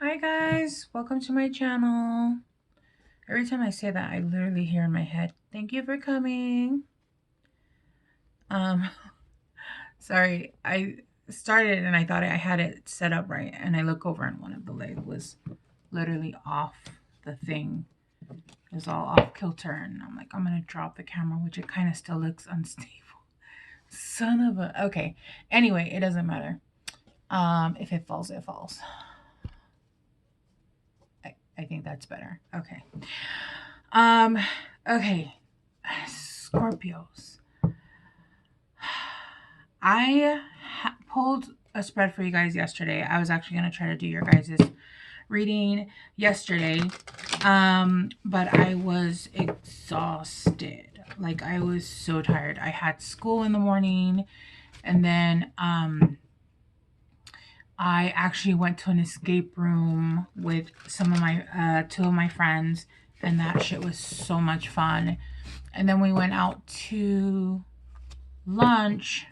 Hi guys, welcome to my channel. Every time I say that, I literally hear in my head, thank you for coming. Sorry, I started and I thought I had it set up right, and I look over and one of the legs was literally off the thing. It was all off kilter, and I'm like, I'm gonna drop the camera, which it kind of still looks unstable. Son of a, okay. Anyway, it doesn't matter. If it falls, it falls. I think that's better. Okay. Okay. Scorpios. I pulled a spread for you guys yesterday. I was actually going to try to do your guys' reading yesterday. But I was exhausted. Like, I was so tired. I had school in the morning, and then I actually went to an escape room with some of my two of my friends, and that shit was so much fun. And then we went out to lunch.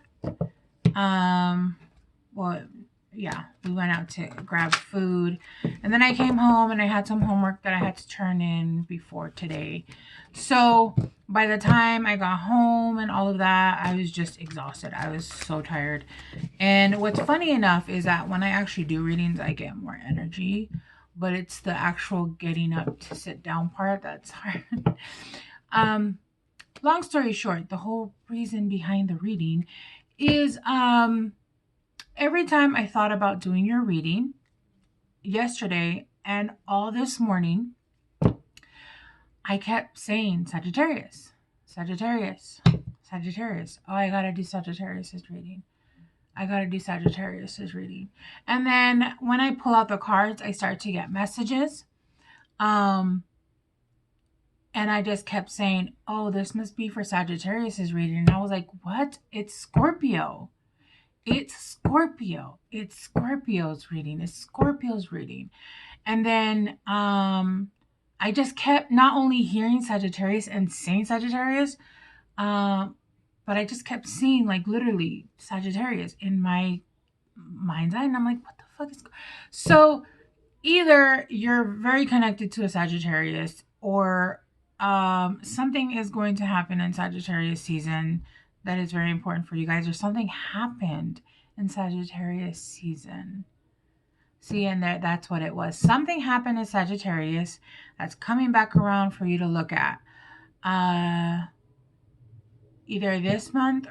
Well, yeah, we went out to grab food, and then I came home and I had some homework that I had to turn in before today. So by the time I got home and all of that, I was just exhausted. I was so tired. And what's funny enough is that when I actually do readings, I get more energy, but it's the actual getting up to sit down part that's hard. Long story short, the whole reason behind the reading is every time I thought about doing your reading yesterday and all this morning, I kept saying Sagittarius, Sagittarius, Sagittarius. Oh, I gotta do Sagittarius's reading. I gotta do Sagittarius's reading. And then when I pull out the cards, I start to get messages. And I just kept saying, oh, this must be for Sagittarius's reading. And I was like, what? It's Scorpio. It's Scorpio. It's Scorpio's reading. It's Scorpio's reading. And then I just kept not only hearing Sagittarius and saying Sagittarius, but I just kept seeing, like, literally Sagittarius in my mind's eye. And I'm like, what the fuck is... So either you're very connected to a Sagittarius, or something is going to happen in Sagittarius season that is very important for you guys, or something happened in Sagittarius season. See, and that's what it was. Something happened in Sagittarius that's coming back around for you to look at. Either this month,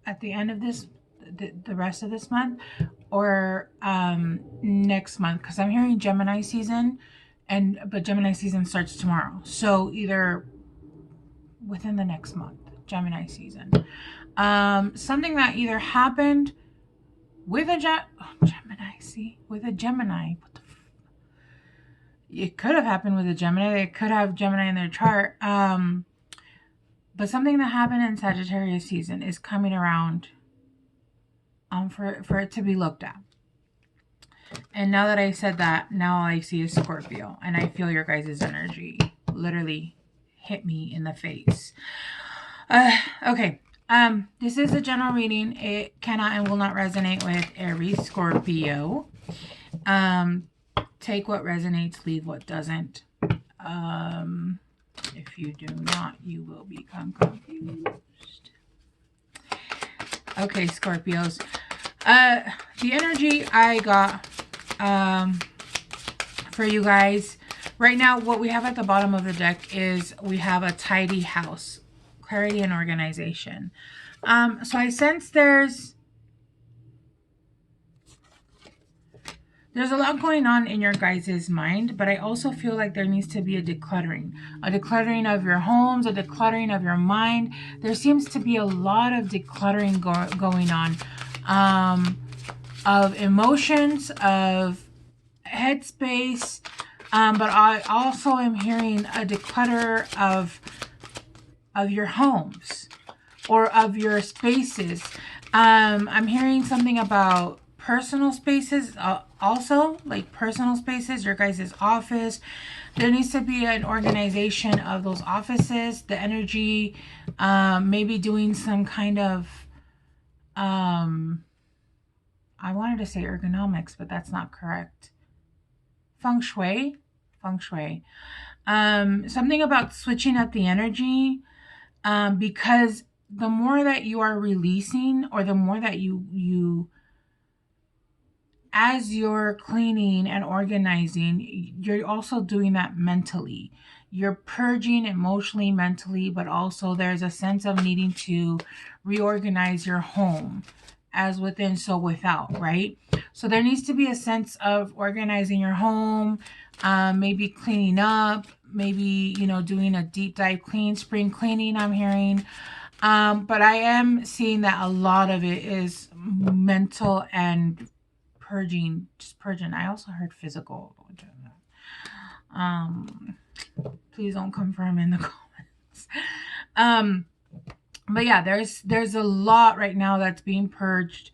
at the end of this, the rest of this month, or next month, because I'm hearing Gemini season, but Gemini season starts tomorrow. So either within the next month, Gemini season. Something that either happened with a Gemini, see? With a Gemini. What the it could have happened with a Gemini. They could have Gemini in their chart. But something that happened in Sagittarius season is coming around for it to be looked at. And now that I said that, now all I see is Scorpio. And I feel your guys' energy literally hit me in the face. Okay. This is a general reading. It cannot and will not resonate with every Scorpio. Take what resonates, leave what doesn't. If you do not, you will become confused. Okay, Scorpios. The energy I got for you guys right now, what we have at the bottom of the deck is we have a tidy house, clarity and organization. So I sense there's a lot going on in your guys' mind, but I also feel like there needs to be a decluttering of your homes, a decluttering of your mind. There seems to be a lot of decluttering going on, of emotions, of headspace, but I also am hearing a declutter of your homes or of your spaces. I'm hearing something about personal spaces, also, like personal spaces, your guys' office. There needs to be an organization of those offices, the energy, maybe doing some kind of, I wanted to say ergonomics, but that's not correct. feng shui. Feng shui. Something about switching up the energy, because the more that you are releasing, or the more that you as you're cleaning and organizing, you're also doing that mentally. You're purging emotionally, mentally, but also there's a sense of needing to reorganize your home, as within, so without, right? So there needs to be a sense of organizing your home, maybe cleaning up, maybe, doing a deep dive clean, spring cleaning, I'm hearing. But I am seeing that a lot of it is mental and purging, just purging. I also heard physical. Please don't confirm in the comments. But yeah, there's a lot right now that's being purged.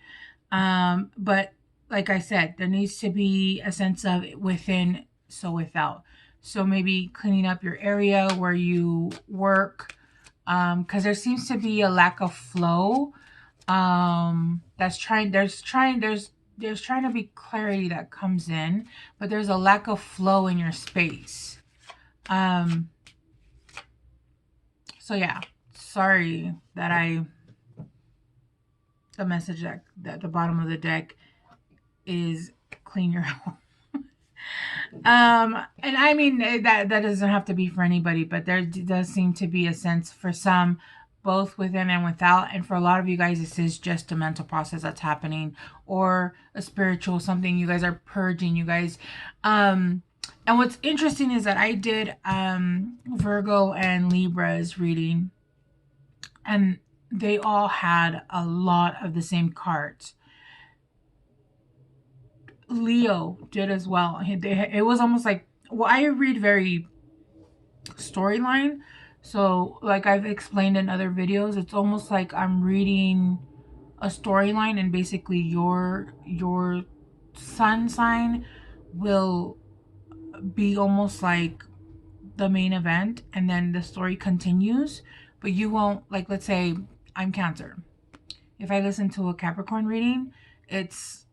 But like I said, there needs to be a sense of within, so without. So maybe cleaning up your area where you work, because there seems to be a lack of flow. There's trying to be clarity that comes in, but there's a lack of flow in your space. So yeah, sorry that the message that at the bottom of the deck is clean your home. And I mean, that doesn't have to be for anybody, but there does seem to be a sense for some, both within and without. And for a lot of you guys, this is just a mental process that's happening, or a spiritual something. You guys are purging, you guys. And what's interesting is that I did Virgo and Libra's reading, and they all had a lot of the same cards. Leo did as well. It was almost like, well, I read very storyline. So like I've explained in other videos, it's almost like I'm reading a storyline, and basically your sun sign will be almost like the main event, and then the story continues, but you won't, like, let's say I'm Cancer. If I listen to a Capricorn reading, it's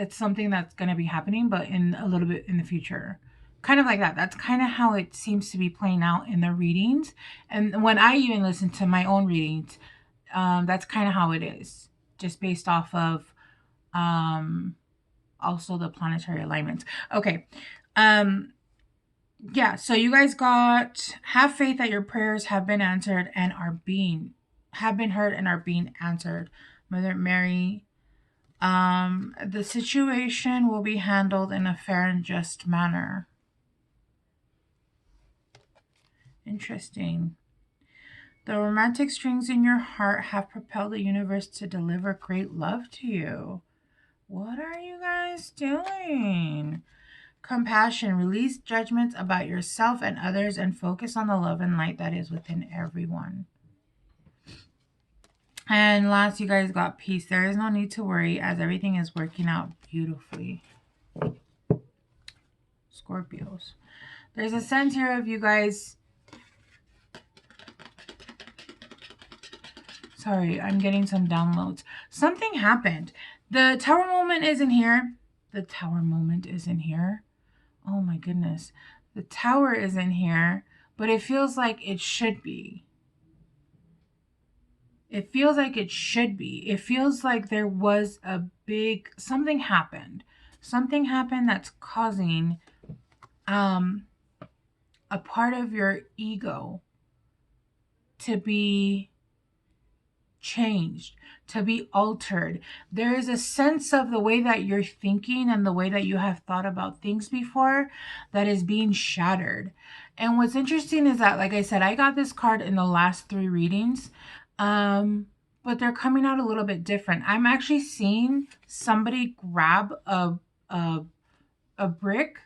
something that's going to be happening, but in a little bit in the future. Kind of like that. That's kind of how it seems to be playing out in the readings. And when I even listen to my own readings, that's kind of how it is. Just based off of also the planetary alignments. Okay. Yeah, so you guys got, have faith that your prayers have been answered and have been heard and are being answered. Mother Mary, the situation will be handled in a fair and just manner. Interesting. The romantic strings in your heart have propelled the universe to deliver great love to you. What are you guys doing? Compassion. Release judgments about yourself and others and focus on the love and light that is within everyone. And last, you guys got peace. There is no need to worry as everything is working out beautifully. Scorpios. There's a sense here of you guys. Sorry, I'm getting some downloads. Something happened. The Tower moment isn't here. The Tower moment isn't here. Oh my goodness. The Tower isn't here, but it feels like it should be. It feels like it should be. It feels like there was a big, something happened. Something happened that's causing a part of your ego to be changed, to be altered. There is a sense of the way that you're thinking and the way that you have thought about things before that is being shattered. And what's interesting is that, like I said, I got this card in the last 3 readings, but they're coming out a little bit different. I'm actually seeing somebody grab a brick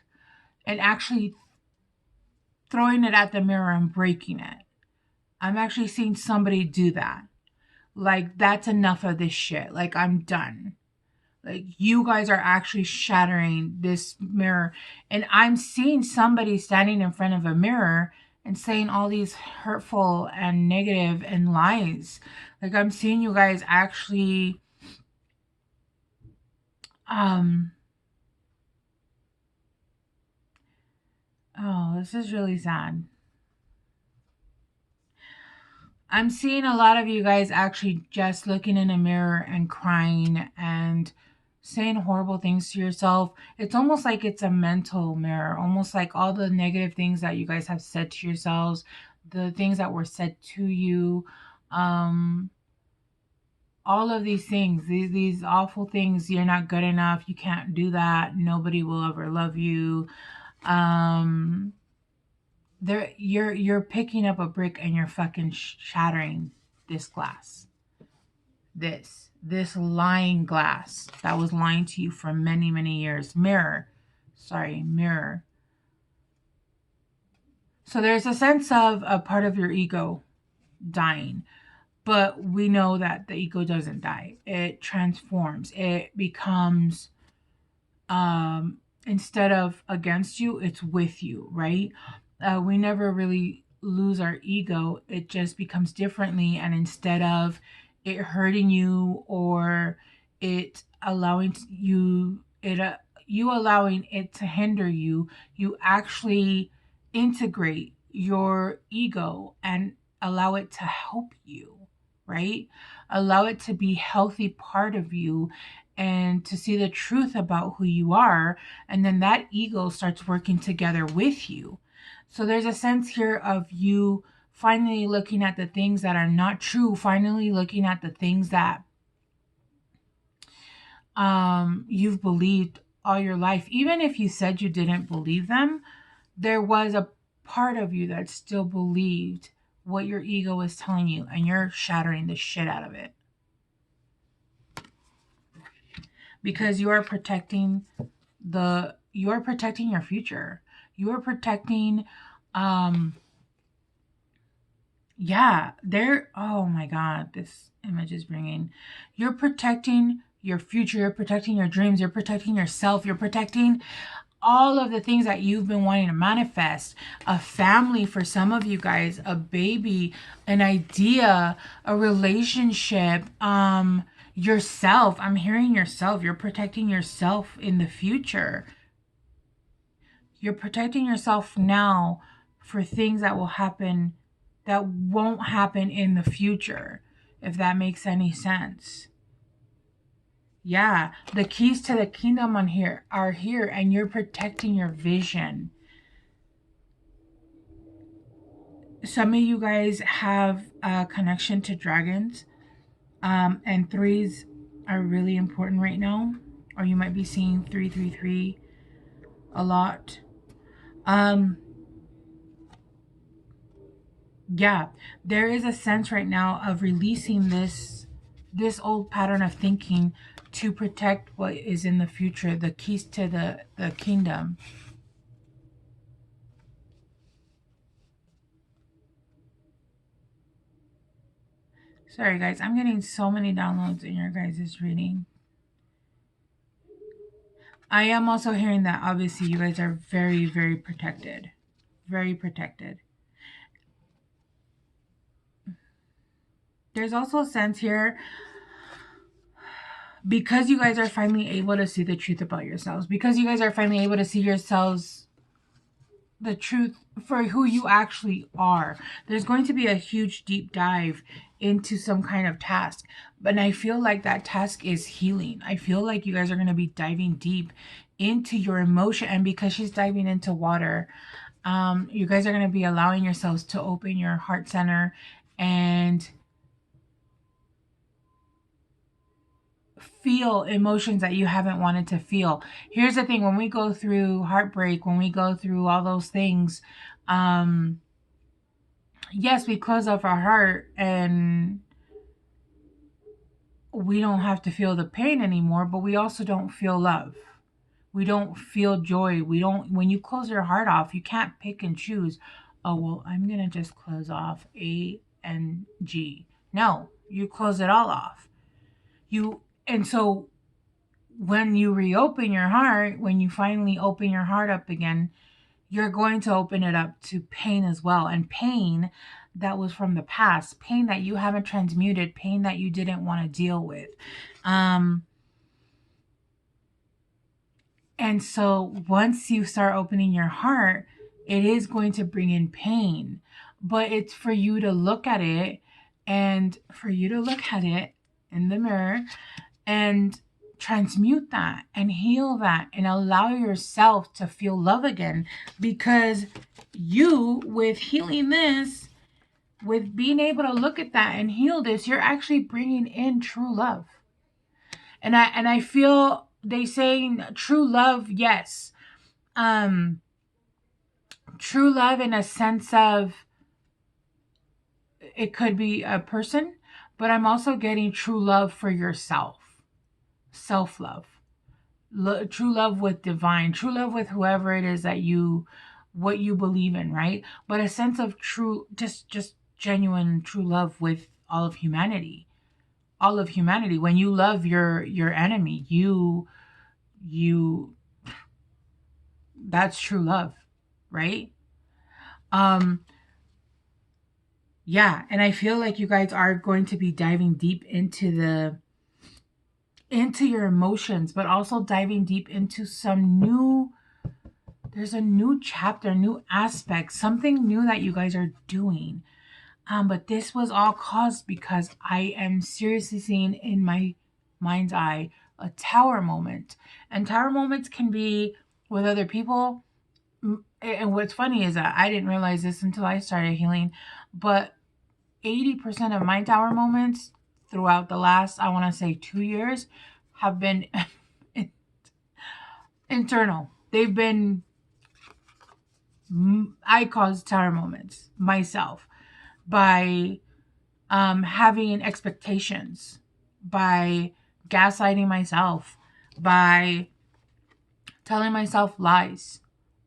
and actually throwing it at the mirror and breaking it. I'm actually seeing somebody do that. Like, that's enough of this shit. Like, I'm done. Like, you guys are actually shattering this mirror. And I'm seeing somebody standing in front of a mirror and saying all these hurtful and negative and lies. Like, I'm seeing you guys actually this is really sad. I'm seeing a lot of you guys actually just looking in a mirror and crying and saying horrible things to yourself. It's almost like it's a mental mirror, almost like all the negative things that you guys have said to yourselves, the things that were said to you, all of these things, these awful things. You're not good enough. You can't do that. Nobody will ever love you. You're picking up a brick and you're fucking shattering this glass. This lying glass that was lying to you for many, many years. Mirror. So there's a sense of a part of your ego dying. But we know that the ego doesn't die. It transforms. It becomes, instead of against you, it's with you, right? We never really lose our ego. It just becomes differently. And instead of it hurting you or it allowing you, you allowing it to hinder you, you actually integrate your ego and allow it to help you, right? Allow it to be a healthy part of you and to see the truth about who you are. And then that ego starts working together with you. So there's a sense here of you finally looking at the things that are not true, finally looking at the things that you've believed all your life. Even if you said you didn't believe them, there was a part of you that still believed what your ego was telling you, and you're shattering the shit out of it. Because you are protecting your future. You are protecting, oh my God, this image is bringing, you're protecting your future, you're protecting your dreams, you're protecting yourself, you're protecting all of the things that you've been wanting to manifest. A family for some of you guys, a baby, an idea, a relationship, yourself. I'm hearing yourself. You're protecting yourself in the future. You're protecting yourself now for things that will happen, that won't happen in the future, if that makes any sense. Yeah, the keys to the kingdom are here, and you're protecting your vision. Some of you guys have a connection to dragons, and threes are really important right now, or you might be seeing 333 a lot. Yeah, there is a sense right now of releasing this old pattern of thinking to protect what is in the future, the keys to the kingdom. Sorry guys, I'm getting so many downloads in your guys' reading. I am also hearing that obviously you guys are very, very protected. Very protected. There's also a sense here, because you guys are finally able to see the truth about yourselves, because you guys are finally able to see yourselves, the truth for who you actually are, there's going to be a huge deep dive into some kind of task. But I feel like that task is healing. I feel like you guys are going to be diving deep into your emotion. And because she's diving into water, you guys are going to be allowing yourselves to open your heart center and feel emotions that you haven't wanted to feel. Here's the thing, when we go through heartbreak, when we go through all those things, yes, we close off our heart and we don't have to feel the pain anymore, but we also don't feel love. We don't feel joy. When you close your heart off, you can't pick and choose. Oh, well, I'm going to just close off A and G. No, you close it all off. And so when you reopen your heart, when you finally open your heart up again, you're going to open it up to pain as well. And pain that was from the past, pain that you haven't transmuted, pain that you didn't want to deal with. And so once you start opening your heart, it is going to bring in pain, but it's for you to look at it and for you to look at it in the mirror and transmute that and heal that and allow yourself to feel love again. Because you, with healing this, with being able to look at that and heal this, you're actually bringing in true love. And I feel they saying true love, yes. True love in a sense of it could be a person, but I'm also getting true love for yourself. Self-love. True love with divine, true love with whoever it is that what you believe in, right? But a sense of true, just genuine true love with all of humanity. All of humanity. When you love your enemy, you that's true love, right? Yeah, and I feel like you guys are going to be diving deep into your emotions, but also diving deep into there's a new chapter, new aspect, something new that you guys are doing. But this was all caused because I am seriously seeing in my mind's eye a tower moment. And tower moments can be with other people. And what's funny is that I didn't realize this until I started healing, but 80% of my tower moments throughout the last, I want to say 2 years, have been internal. They've been, I caused tower moments myself by having expectations, by gaslighting myself, by telling myself lies,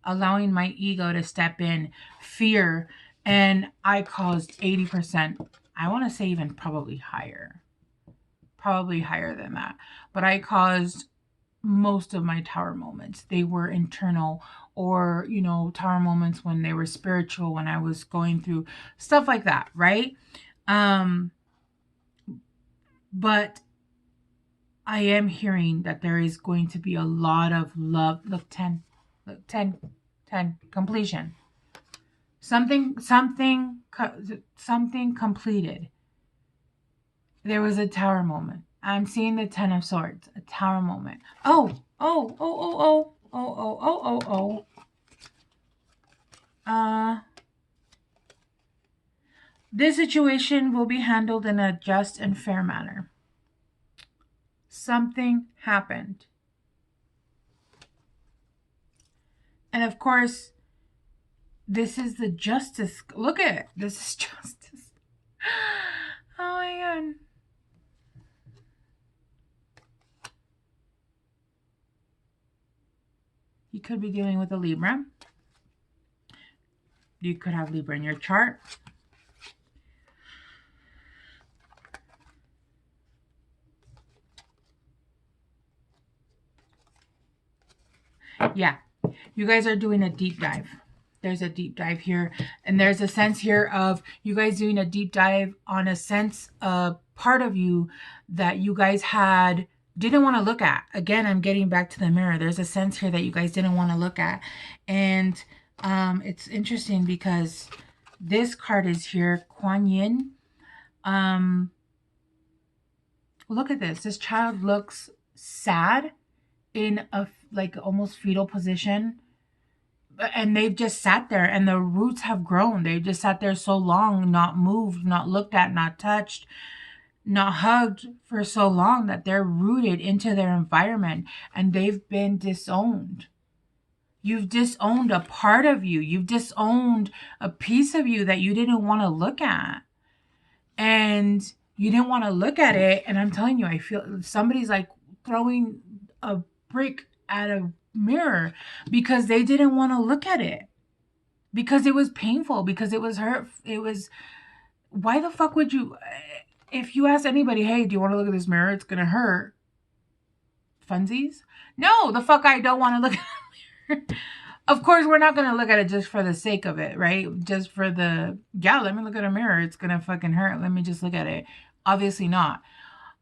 allowing my ego to step in, fear, and I caused 80%. I want to say even probably higher than that. But I caused most of my tower moments. They were internal, or, tower moments when they were spiritual, when I was going through stuff like that, right? But I am hearing that there is going to be a lot of love. Look, 10, completion. Something completed. There was a tower moment. I'm seeing the 10 of Swords, a tower moment. This situation will be handled in a just and fair manner. Something happened. And of course, this is the justice. Look at it. This is justice. Oh my God. You could be dealing with a Libra. You could have Libra in your chart. Yeah, you guys are doing a deep dive. There's a deep dive here. And there's a sense here of you guys doing a deep dive on a sense of part of you that you guys didn't want to look at. Again, I'm getting back to the mirror. There's a sense here that you guys didn't want to look at. And it's interesting because this card is here, Kuan Yin. Look at this. This child looks sad in a like almost fetal position. And they've just sat there and the roots have grown. They've just sat there so long, not moved, not looked at, not touched, not hugged for so long that they're rooted into their environment and they've been disowned. You've disowned a part of you. You've disowned a piece of you that you didn't want to look at. And you didn't want to look at it. And I'm telling you, I feel somebody's like throwing a brick at a mirror because they didn't want to look at it. Because it was painful. Because it was hurt. It was, why the fuck would you, if you ask anybody, hey, do you want to look at this mirror? It's going to hurt. Funsies? No, the fuck I don't want to look at the mirror. Of course, we're not going to look at it just for the sake of it, right? Just for the, yeah, let me look at a mirror. It's going to fucking hurt. Let me just look at it. Obviously not.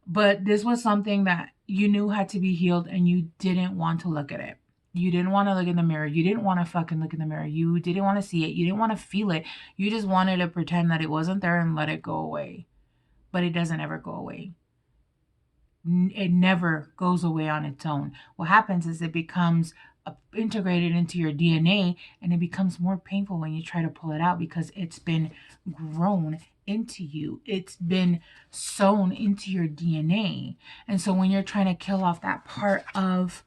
But this was something that you knew had to be healed and you didn't want to look at it. You didn't want to look in the mirror. You didn't want to fucking look in the mirror. You didn't want to see it. You didn't want to feel it. You just wanted to pretend that it wasn't there and let it go away. But it doesn't ever go away. It never goes away on its own. What happens is it becomes integrated into your DNA, and it becomes more painful when you try to pull it out because it's been grown into you. It's been sewn into your DNA. And so when you're trying to kill off that part of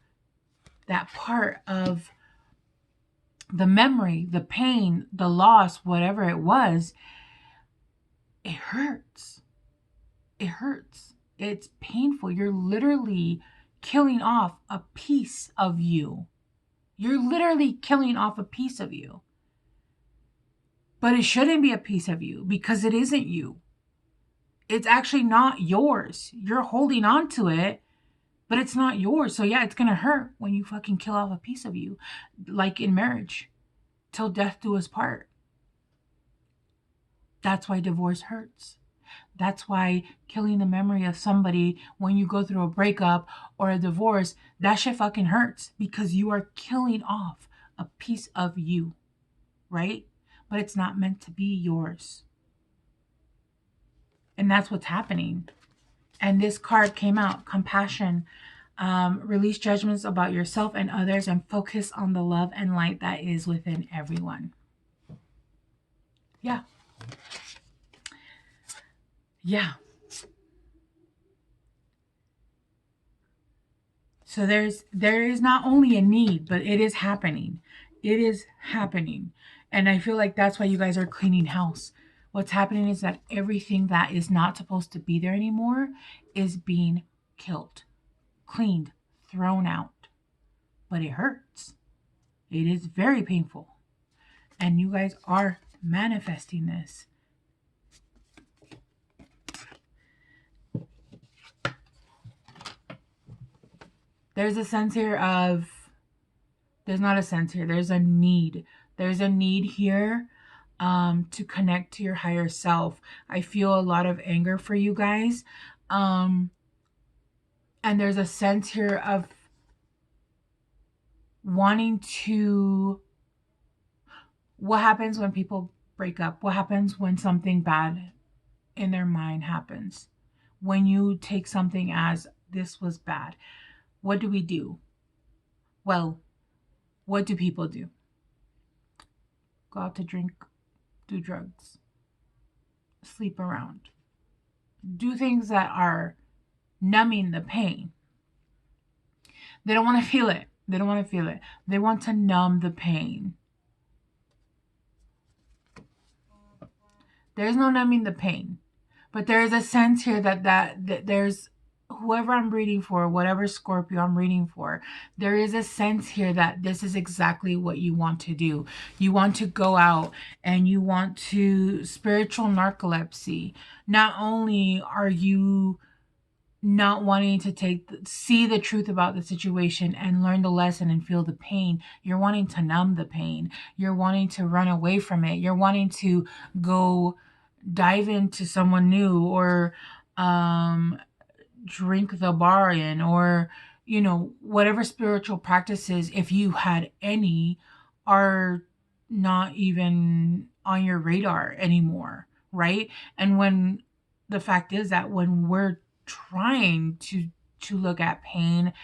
the memory, the pain, the loss, whatever it was, it hurts. It hurts. It's painful. You're literally killing off a piece of you. You're literally killing off a piece of you. But it shouldn't be a piece of you because it isn't you. It's actually not yours. You're holding on to it, but it's not yours. So yeah, it's going to hurt when you fucking kill off a piece of you. Like in marriage, till death do us part. That's why divorce hurts. That's why killing the memory of somebody when you go through a breakup or a divorce, that shit fucking hurts because you are killing off a piece of you, right? But it's not meant to be yours. And that's what's happening. And this card came out, compassion. Release judgments about yourself and others and focus on the love and light that is within everyone. Yeah. Yeah. So there is not only a need, but it is happening. It is happening. And I feel like that's why you guys are cleaning house. What's happening is that everything that is not supposed to be there anymore is being killed, cleaned, thrown out. But it hurts. It is very painful. And you guys are manifesting this. There's a sense here of, there's not a sense here, there's a need. There's a need here to connect to your higher self. I feel a lot of anger for you guys. And there's a sense here of wanting to, what happens when people break up? What happens when something bad in their mind happens? When you take something as, this was bad. What do we do? Well, what do people do? Go out to drink, do drugs, sleep around, do things that are numbing the pain. They don't want to feel it. They don't want to feel it. They want to numb the pain. There's no numbing the pain. But there is a sense here that there's, whoever I'm reading for, whatever Scorpio I'm reading for, there is a sense here that this is exactly what you want to do. You want to go out and you want to spiritual narcolepsy. Not only are you not wanting to see the truth about the situation and learn the lesson and feel the pain, you're wanting to numb the pain. You're wanting to run away from it. You're wanting to go dive into someone new, or drink the bar in, or, you know, whatever spiritual practices, if you had any, are not even on your radar anymore, right? And when the fact is that when we're trying to look at pain,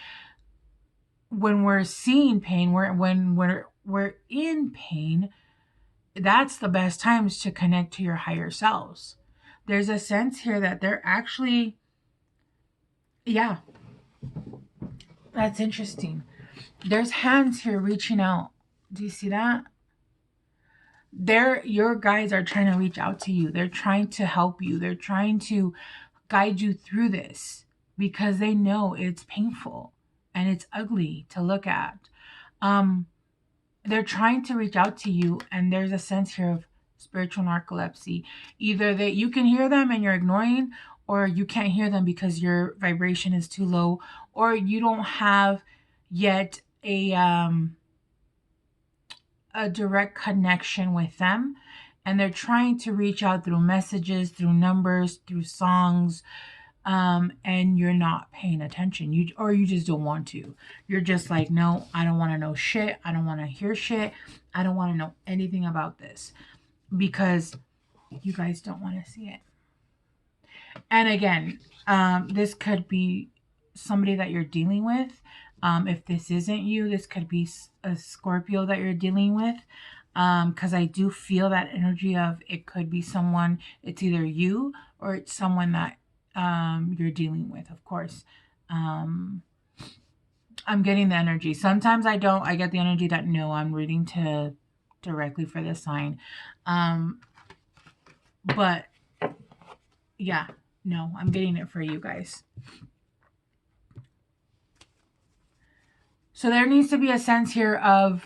when we're seeing pain, when we're in pain, that's the best times to connect to your higher selves. There's a sense here that they're actually, yeah, that's interesting. There's hands here reaching out. Do you see that? Your guides are trying to reach out to you. They're trying to help you. They're trying to guide you through this because they know it's painful and it's ugly to look at. They're trying to reach out to you, and there's a sense here of spiritual narcolepsy. Either that you can hear them and you're ignoring, or you can't hear them because your vibration is too low, or you don't have yet a direct connection with them, and they're trying to reach out through messages, through numbers, through songs, and you're not paying attention. Or you just don't want to. You're just like, no, I don't want to know shit. I don't want to hear shit. I don't want to know anything about this because you guys don't want to see it. And again, this could be somebody that you're dealing with. If this isn't you, this could be a Scorpio that you're dealing with. Because I do feel that energy of it could be someone, it's either you or it's someone that you're dealing with, of course. I'm getting the energy. Sometimes I don't. I get the energy that no, I'm reading to directly for this sign. But yeah, no, I'm getting it for you guys. So there needs to be a sense here of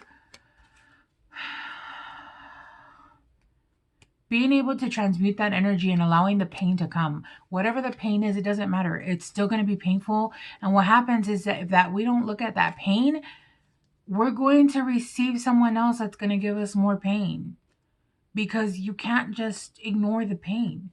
being able to transmute that energy and allowing the pain to come. Whatever the pain is, it doesn't matter. It's still going to be painful. And what happens is that if we don't look at that pain, we're going to receive someone else that's going to give us more pain. Because you can't just ignore the pain.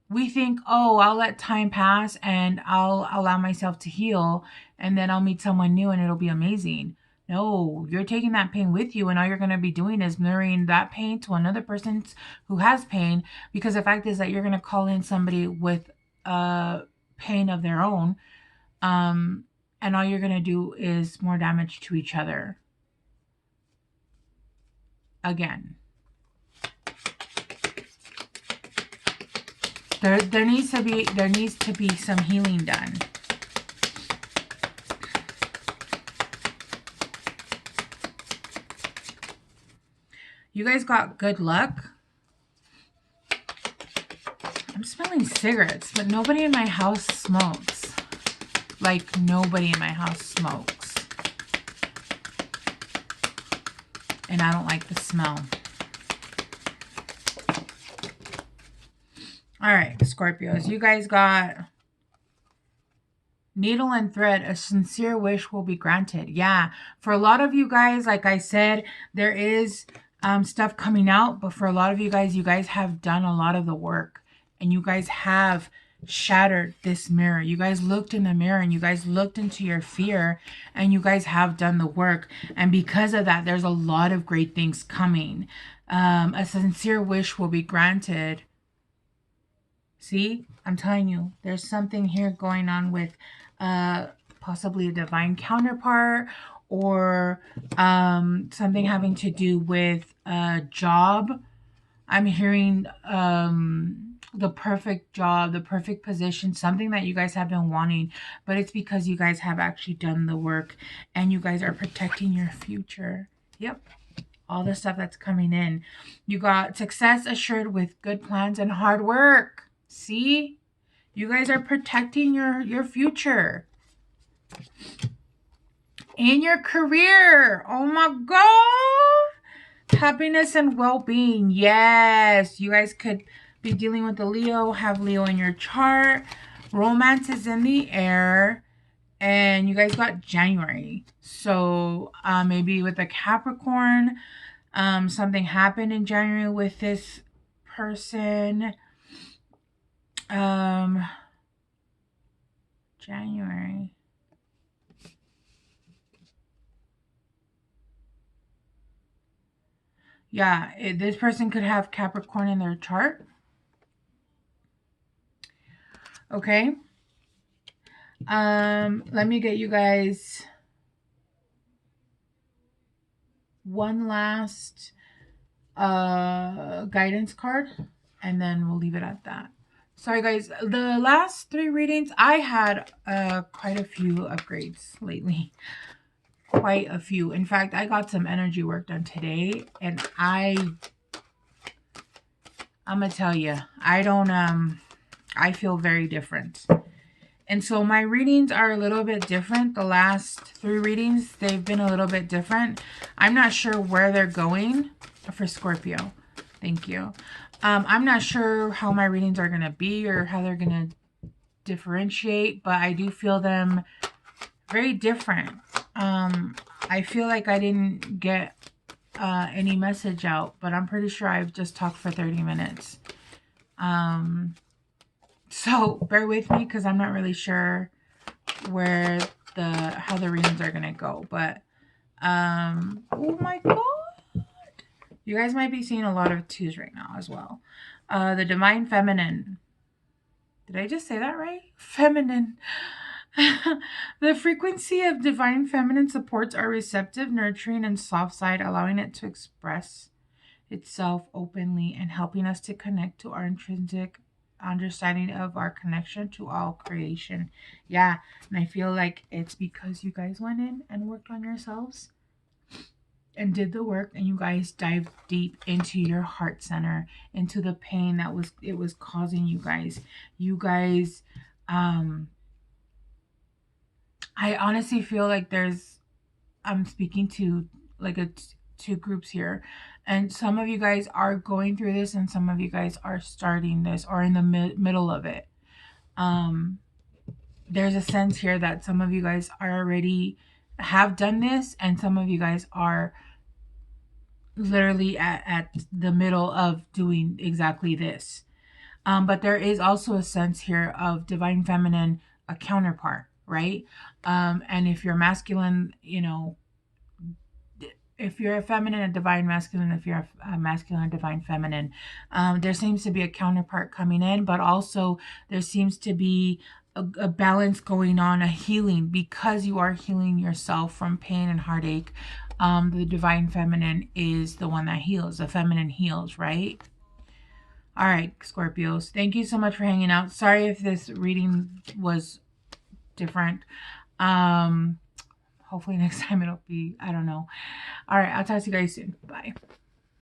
We think, oh, I'll let time pass and I'll allow myself to heal and then I'll meet someone new and it'll be amazing. No, you're taking that pain with you and all you're going to be doing is mirroring that pain to another person who has pain, because the fact is that you're going to call in somebody with pain of their own, and all you're going to do is more damage to each other. Again. There needs to be some healing done. You guys got good luck. I'm smelling cigarettes, but nobody in my house smokes. Like, nobody in my house smokes. And I don't like the smell. All right, Scorpios, you guys got needle and thread. A sincere wish will be granted. Yeah, for a lot of you guys, like I said, there is stuff coming out, but for a lot of you guys have done a lot of the work and you guys have shattered this mirror. You guys looked in the mirror and you guys looked into your fear and you guys have done the work. And because of that, there's a lot of great things coming. A sincere wish will be granted. See, I'm telling you, there's something here going on with possibly a divine counterpart or something having to do with a job. I'm hearing the perfect job, the perfect position, something that you guys have been wanting, but it's because you guys have actually done the work and you guys are protecting your future. Yep. All the stuff that's coming in. You got success assured with good plans and hard work. See? You guys are protecting your future. In your career. Oh my God. Happiness and well-being. Yes. You guys could be dealing with a Leo. Have Leo in your chart. Romance is in the air. And you guys got January. So maybe with a Capricorn. Something happened in January with this person. January. Yeah, this person could have Capricorn in their chart. Okay. Let me get you guys one last guidance card and then we'll leave it at that. Sorry guys, the last 3 readings, I had quite a few upgrades lately. Quite a few. In fact, I got some energy work done today and I'm gonna tell you, I feel very different. And so my readings are a little bit different. The last 3 readings, they've been a little bit different. I'm not sure where they're going for Scorpio. Thank you. I'm not sure how my readings are going to be or how they're going to differentiate, but I do feel them very different. I feel like I didn't get any message out, but I'm pretty sure I've just talked for 30 minutes. So bear with me because I'm not really sure where how the readings are gonna go. But oh my god. You guys might be seeing a lot of twos right now as well. The divine feminine. Did I just say that right? Feminine. The frequency of divine feminine supports our receptive, nurturing, and soft side, allowing it to express itself openly and helping us to connect to our intrinsic understanding of our connection to all creation. Yeah, and I feel like it's because you guys went in and worked on yourselves and did the work, and you guys dived deep into your heart center, into the pain that was causing you guys. You guys, I honestly feel like I'm speaking to like two groups here, and some of you guys are going through this, and some of you guys are starting this or in the middle of it. There's a sense here that some of you guys are already have done this, and some of you guys are literally at the middle of doing exactly this. But there is also a sense here of divine feminine, a counterpart, right? And if you're masculine, you know, if you're a feminine, a divine masculine, if you're a masculine, a divine feminine, there seems to be a counterpart coming in, but also there seems to be a balance going on, a healing, because you are healing yourself from pain and heartache. The divine feminine is the one that heals. The feminine heals, right? All right, Scorpios, thank you so much for hanging out. Sorry if this reading was different. Hopefully next time it'll be, I don't know. All right, I'll talk to you guys soon. Bye.